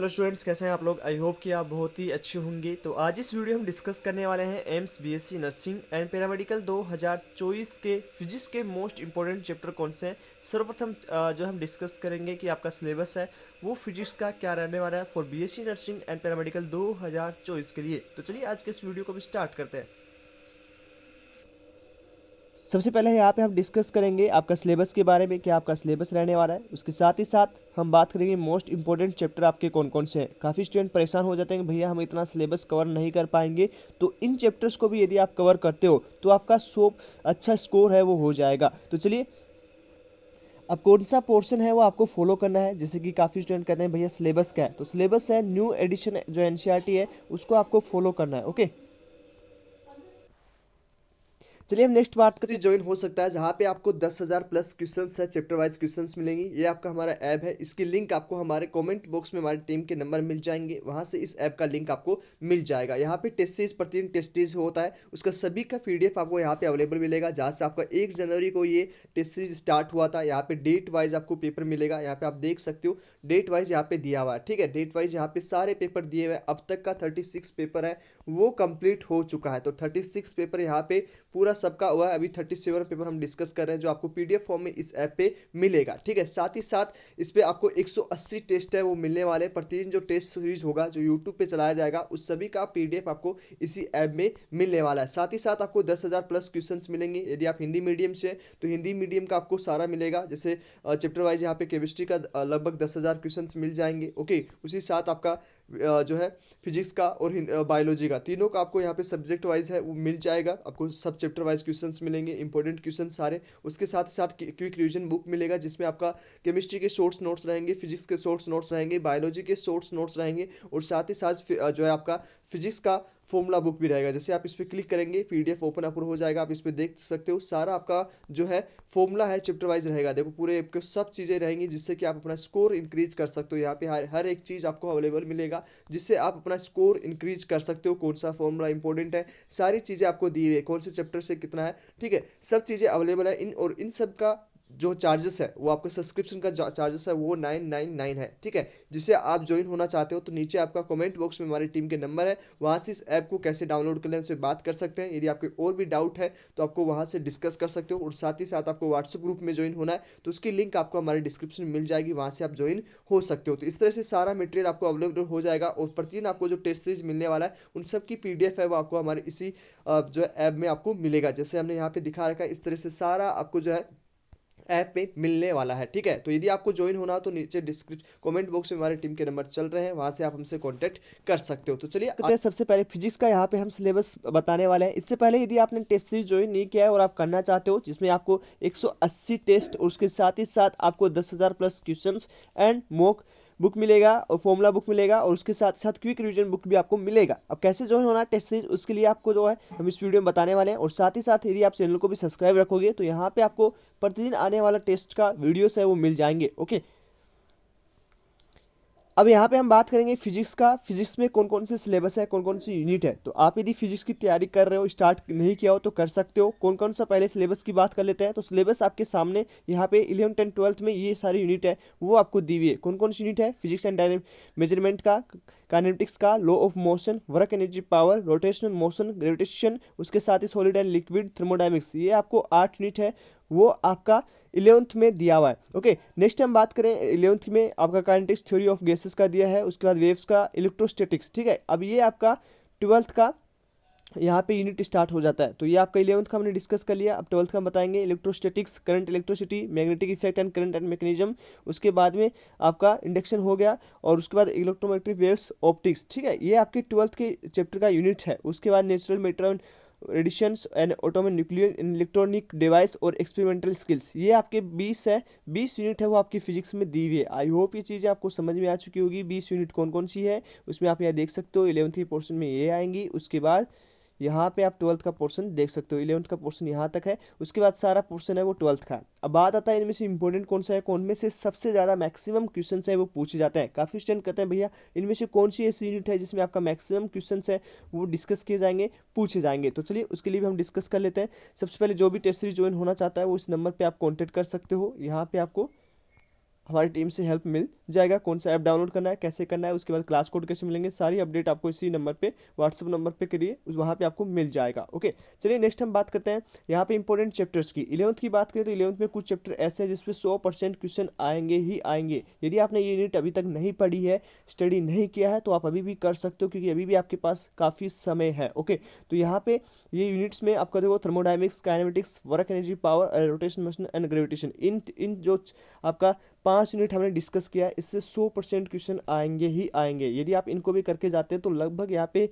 Hello students, कैसे हैं आप लोग। आई होप कि आप बहुत ही अच्छे होंगे। तो आज इस वीडियो हम डिस्कस करने वाले हैं AIIMS BSc nursing and paramedical 2024 के फिजिक्स के मोस्ट इंपॉर्टेंट चैप्टर कौन से हैं। सर्वप्रथम जो हम डिस्कस करेंगे कि आपका सिलेबस है वो फिजिक्स का क्या रहने वाला है for BSc nursing and paramedical 2024 के लिए। तो चलिए आज के इस वीडियो को भी स्टार्ट करते हैं। सबसे पहले यहाँ पे हम डिस्कस करेंगे आपका सिलेबस के बारे में, क्या आपका सिलेबस रहने वाला है। उसके साथ ही साथ हम बात करेंगे मोस्ट इंपॉर्टेंट चैप्टर आपके कौन कौन से हैं। काफ़ी स्टूडेंट परेशान हो जाते हैं कि भैया हम इतना सिलेबस कवर नहीं कर पाएंगे। तो इन चैप्टर्स को भी यदि आप कवर करते हो तो आपका अच्छा स्कोर है वो हो जाएगा। तो चलिए, अब कौन सा पोर्शन है वो आपको फॉलो करना है। जैसे कि काफ़ी स्टूडेंट कहते हैं भैया सिलेबस क्या है, तो सिलेबस है न्यू एडिशन जो एनसीईआरटी है उसको आपको फॉलो करना है। ओके, चलिए हम नेक्स्ट बात करें। ज्वाइन हो सकता है जहाँ पे आपको 10,000 प्लस क्वेश्चंस है, चैप्टर वाइज क्वेश्चंस मिलेंगे। ये आपका हमारा ऐप है, इसकी लिंक आपको हमारे कमेंट बॉक्स में हमारी टीम के नंबर मिल जाएंगे, वहाँ से इस ऐप का लिंक आपको मिल जाएगा। यहाँ पे टेस्ट सीरीज प्रतिदिन टेस्ट सीरीज होता है, उसका सभी का पीडीएफ आपको यहाँ पे अवेलेबल मिलेगा। जहाँ से आपका 1 जनवरी को ये टेस्ट सीरीज स्टार्ट हुआ था। यहाँ पे डेट वाइज आपको पेपर मिलेगा, यहाँ पे आप देख सकते हो डेट वाइज यहाँ पे दिया हुआ है। ठीक है, डेट वाइज यहाँ पे सारे पेपर दिए हुए हैं। अब तक का 36 पेपर है वो कंप्लीट हो चुका है। तो 36 पेपर यहाँ पे पूरा सबका हुआ है। अभी 37 पेपर हम डिस्कस कर रहे हैं जो आपको पीडीएफ फॉर्म में इस ऐप पे मिलेगा। ठीक है, साथ ही साथ इस पे आपको 180 टेस्ट है वो मिलने वाले। प्रतिदिन जो टेस्ट सीरीज होगा जो यूट्यूब पे चलाया जाएगा उस सभी का पीडीएफ आपको इसी ऐप में मिलने वाला है। साथ ही साथ आपको 10,000 प्लस क्वेश्चन मिलेंगे। यदि आप हिंदी मीडियम से तो हिंदी मीडियम का आपको सारा मिलेगा। जैसे चैप्टर वाइज यहाँ पे केमिस्ट्री का लगभग 10,000 क्वेश्चन मिल जाएंगे। ओके, उसी साथ आपका जो है फिजिक्स का और बायोलॉजी का तीनों का आपको यहाँ पे सब्जेक्ट वाइज है वो मिल जाएगा। आपको सब चैप्टर वाइज क्वेश्चंस मिलेंगे, इंपॉर्टेंट क्वेश्चन सारे। उसके साथ ही साथ क्विक रिवीजन बुक मिलेगा जिसमें आपका केमिस्ट्री के शॉर्ट्स नोट्स रहेंगे, फिजिक्स के शॉर्ट्स नोट्स रहेंगे, बायोलॉजी के शॉर्ट्स नोट्स रहेंगे और साथ ही साथ जो है आपका फिजिक्स का फॉर्मूला बुक भी रहेगा। जैसे आप इस पर क्लिक करेंगे पीडीएफ ओपन अप हो जाएगा, आप इस पर देख सकते हो सारा आपका जो है फॉर्मूला है चैप्टर वाइज रहेगा। देखो पूरे आपके सब चीज़ें रहेंगी जिससे कि आप अपना स्कोर इंक्रीज कर सकते हो। यहाँ पे हर एक चीज़ आपको अवेलेबल मिलेगा जिससे आप अपना स्कोर इंक्रीज कर सकते हो। कौन सा फॉर्मूला इंपॉर्टेंट है, सारी चीज़ें आपको दी हुई है, कौन से चैप्टर से कितना है। ठीक है, सब चीज़ें अवेलेबल है। इन सब का जो चार्जेस है वो आपका सब्सक्रिप्शन का चार्जेस है वो 999 है। ठीक है, जिसे आप ज्वाइन होना चाहते हो तो नीचे आपका कमेंट बॉक्स में हमारी टीम के नंबर है, वहाँ से इस ऐप को कैसे डाउनलोड कर लें उनसे बात कर सकते हैं। यदि आपके और भी डाउट है तो आपको वहाँ से डिस्कस कर सकते हो। और साथ ही साथ आपको व्हाट्सएप ग्रुप में ज्वाइन होना है तो उसकी लिंक आपको हमारे डिस्क्रिप्शन में मिल जाएगी, वहाँ से आप ज्वाइन हो सकते हो। तो इस तरह से सारा मटेरियल आपको अवेलेबल हो जाएगा और प्रतिदिन आपको जो टेस्ट सीरीज मिलने वाला है उन सब की पीडीएफ है वो आपको हमारे इसी जो ऐप में आपको मिलेगा। जैसे हमने यहाँ पे दिखा रखा है इस तरह से सारा आपको जो है ऐप पे मिलने वाला है। ठीक है, तो यदि आपको ज्वाइन होना हो तो नीचे डिस्क्रिप्शन कमेंट बॉक्स में हमारे टीम के नंबर चल रहे हैं, वहां से आप हमसे कांटेक्ट कर सकते हो। तो चलिए सबसे पहले फिजिक्स का यहाँ पे हम सिलेबस बताने वाले हैं। इससे पहले यदि आपने टेस्ट सीरीज ज्वाइन नहीं किया है और आप करना चाहते हो जिसमें आपको 180 टेस्ट और उसके साथ ही साथ आपको 10,000 plus questions and mock book मिलेगा और फॉर्मूला बुक मिलेगा और उसके साथ साथ क्विक रिवीजन बुक भी आपको मिलेगा। अब कैसे ज्वाइन होना है टेस्ट सीरीज उसके लिए आपको जो है हम इस वीडियो में बताने वाले हैं। और साथ ही साथ यदि आप चैनल को भी सब्सक्राइब रखोगे तो यहाँ पे आपको प्रतिदिन आने वाला टेस्ट का वीडियोस है वो मिल जाएंगे। ओके, अब यहाँ पे हम बात करेंगे फिजिक्स का। फिजिक्स में कौन कौन से सिलेबस है, कौन कौन सी यूनिट है। तो आप यदि फिजिक्स की तैयारी कर रहे हो, स्टार्ट नहीं किया हो तो कर सकते हो। कौन कौन सा पहले सिलेबस की बात कर लेते हैं। तो सिलेबस आपके सामने यहाँ पे 11th 10th 12th में ये सारी यूनिट है वो आपको दी हुई है। कौन कौन सी यूनिट है, फिजिक्स एंड डायनेमिक मेजरमेंट का, काइनेटिक्स का, law of motion, work energy power, rotational motion, gravitation, उसके साथ ही सॉलिड एंड लिक्विड थर्मोडायनेमिक्स, ये आपको 8 यूनिट है वो आपका 11th में दिया हुआ है। ओके, नेक्स्ट हम बात करें 11th में आपका काइनेटिक्स, थ्योरी ऑफ गैसेस का दिया है, उसके बाद वेव्स का, इलेक्ट्रोस्टैटिक्स। ठीक है, अब ये आपका 12th का यहाँ पे यूनिट स्टार्ट हो जाता है। तो ये आपका 11th का हमने डिस्कस कर लिया। अब 12th का हम बताएंगे electrostatics, current, electricity, magnetic effect and current and mechanism. उसके बाद में आपका इंडक्शन हो गया और उसके बाद इलेक्ट्रोमैग्नेटिक वेव्स, ऑप्टिक्स। ठीक है, ये आपके 12th के चैप्टर का यूनिट है। उसके बाद natural matter additions and automate nuclear electronic device और एक्सपेरिमेंटल स्किल्स, ये आपके 20 है। 20 यूनिट है वो आपकी फिजिक्स में दी हुई है। आई होप ये चीज़ें आपको समझ में आ चुकी होगी। 20 यूनिट कौन कौन सी है उसमें आप यहाँ देख सकते हो। 11th के पोर्शन में ये आएंगी, उसके बाद यहाँ पे आप 12th का पोर्शन देख सकते हो। 11th का पोर्शन यहाँ तक है, उसके बाद सारा पोर्शन है वो 12th का। अब बात आता है इनमें से इंपॉर्टेंट कौन सा है, कौन में से सबसे ज़्यादा मैक्सिमम क्वेश्चन है वो पूछे जाते हैं। काफ़ी स्टूडेंट कहते हैं भैया इनमें से कौन सी ऐसी यूनिट है जिसमें आपका मैक्सिमम क्वेश्चन है वो डिस्कस किए जाएंगे, पूछे जाएंगे। तो चलिए उसके लिए भी हम डिस्कस कर लेते हैं। सबसे पहले जो भी टेस्ट सीरीज ज्वाइन होना चाहता है वो इस नंबर पर आप कॉन्टेक्ट कर सकते हो। यहाँ पे आपको हमारी टीम से हेल्प मिल जाएगा। कौन सा ऐप डाउनलोड करना है, कैसे करना है, उसके बाद क्लास कोड कैसे मिलेंगे, सारी अपडेट आपको इसी नंबर पे, व्हाट्सएप नंबर पे करिए, वहाँ पे आपको मिल जाएगा। ओके, चलिए नेक्स्ट हम बात करते हैं यहाँ पे इंपॉर्टेंट चैप्टर्स की। 11th की बात करें तो 11th में कुछ चैप्टर ऐसे हैं जिसपे 100% क्वेश्चन आएंगे ही आएंगे। यदि आपने ये यूनिट अभी तक नहीं पढ़ी है, स्टडी नहीं किया है, तो आप अभी भी कर सकते हो, क्योंकि अभी भी आपके पास काफ़ी समय है। ओके, तो यहाँ पे ये यूनिट्स में आपका देखो thermodynamics, kinematics, work energy, power, rotation, motion and gravitation, इन जो आपका 5 यूनिट हमने डिस्कस किया है, इससे 100% क्वेश्चन आएंगे ही आएंगे। यदि आप इनको भी करके जाते हैं तो लगभग यहाँ पे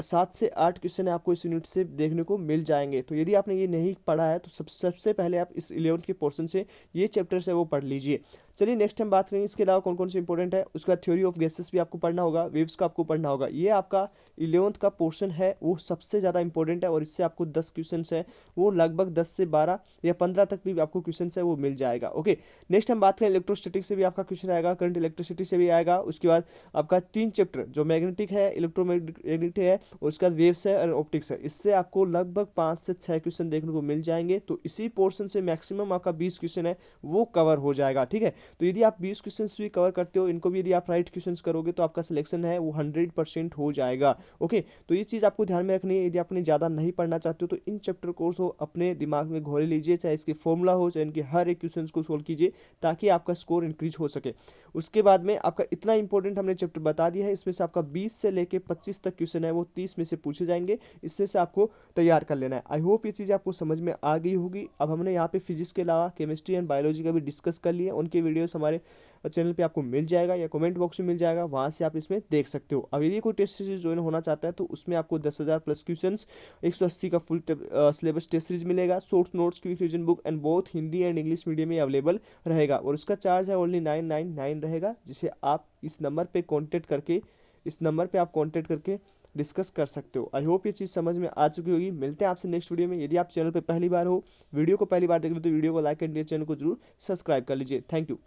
7 से 8 क्वेश्चन आपको इस यूनिट से देखने को मिल जाएंगे। तो यदि आपने ये नहीं पढ़ा है तो सबसे पहले आप इस 11th के पोर्शन से ये चैप्टर्स है वो पढ़ लीजिए। चलिए नेक्स्ट हम बात करेंगे इसके अलावा कौन कौन से इंपॉर्टेंट है। उसका थ्योरी ऑफ गैसेस भी आपको पढ़ना होगा, वेव्स का आपको पढ़ना होगा। ये आपका 11th का पोर्शन है वो सबसे ज़्यादा इंपॉर्टेंट है, और इससे आपको 10 क्वेश्चन है वो लगभग 10 से 12 या 15 तक भी आपको क्वेश्चन है वो मिल जाएगा। ओके, नेक्स्ट हम बात करें इलेक्ट्रोस्टैटिक से भी आपका क्वेश्चन आएगा, करंट इलेक्ट्रिसिटी से भी आएगा। उसके बाद आपका 3 चैप्टर जो मैग्नेटिक है, इलेक्ट्रोमैग्नेटिक है, उसके बाद वेव्स है और ऑप्टिक्स है, इससे आपको लगभग 5 से 6 क्वेश्चन देखने को मिल जाएंगे। तो इसी पोर्शन से मैक्सिमम आपका 20 क्वेश्चन है वो कवर हो जाएगा। ठीक है, तो यदि आप 20 क्वेश्चन भी कवर करते हो, इनको भी यदि आप राइट क्वेश्चन करोगे तो आपका सिलेक्शन है वो 100% हो जाएगा। ओके, तो ये चीज़ आपको ध्यान में रखनी है। यदि आपने ज़्यादा नहीं पढ़ना चाहते हो तो इन चैप्टर को अपने दिमाग में घोल लीजिए, चाहे इसके फॉर्मूला हो, चाहे इनके हर एक क्वेश्चन को सोल्व कीजिए, ताकि आपका स्कोर इंक्रीज हो सके। उसके बाद में आपका इतना इंपॉर्टेंट हमने चैप्टर बता दिया है, इसमें से आपका 20 से लेके 25 तक क्वेश्चन है वो 30 में से पूछे जाएंगे, इससे से आपको तैयार कर लेना है। आई होप ये चीज़ आपको समझ में आ गई होगी। अब हमने यहाँ पे फिजिक्स के अलावा केमिस्ट्री एंड बायोलॉजी का भी डिस्कस कर लिया, उनके वीडियोस हमारे चैनल पे आपको मिल जाएगा या कमेंट बॉक्स में मिल जाएगा, वहां से आप इसमें देख सकते हो। अब यदि कोई टेस्ट सीरीज ज्वाइन होना चाहता है तो उसमें आपको 10,000 प्लस क्वेश्चंस, 180 का फुल सिलेबस टेस्ट सीरीज मिलेगा, short notes, quick revision book and both Hindi and English medium में अवेलेबल रहेगा, और उसका चार्ज है ओनली 999 रहेगा, जिसे आप इस नंबर पे आप कॉन्टेक्ट करके डिस्कस कर सकते हो। आई होप ये चीज़ समझ में आ चुकी होगी। मिलते हैं आपसे नेक्स्ट वीडियो में। यदि आप चैनल पे पहली बार हो, वीडियो को पहली बार देख रहे हो तो वीडियो को लाइक एंड चैनल को जरूर सब्सक्राइब कर लीजिए। Thank you.